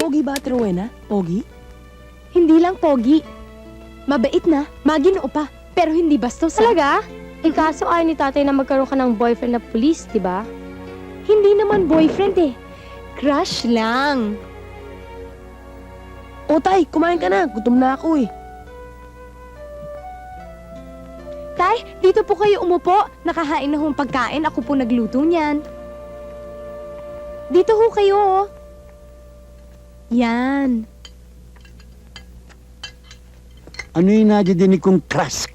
Pogi ba, Ate Rowena? Pogi? Hindi lang pogi. Mabait na, maginoo pa, pero hindi bastos. Talaga? Eh kaso ayaw ni tatay na magkaroon ka ng boyfriend na pulis, di ba? Hindi naman boyfriend eh. Crush lang. O, Tay, kumain ka na. Gutom na ako eh. Tay, dito po kayo umupo. Nakahain na hong pagkain. Ako po nagluto niyan. Dito ho kayo, oh. Yan. Ano yung nadidinig kong crash?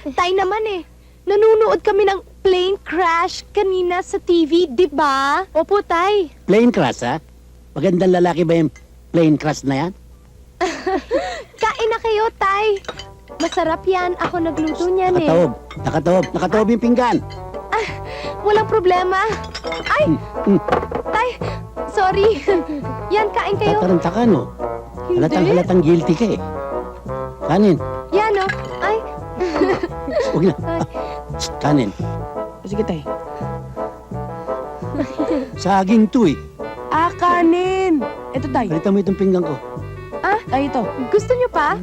Tay naman eh. Nanunood kami ng plane crash kanina sa TV, di ba? Opo, tay. Plane crash, ha? Magandang lalaki ba yung plane crash na yan? Kain na kayo, Tay. Masarap yan. Ako nagluto niyan eh. Nakataob yung pinggan. Walang problema. Ay! Tay, sorry. Yan, kain kayo. Tataranta ka, no? Hindi. Halatang guilty ka eh. Kanin. Yan, oh. Ay, Huwag na. Shh, kanin. Sige, Tay. Saging to eh. Kanin! Ito, Tay. Balita mo itong pinggan ko. Tay, ito. gusto niyo pa?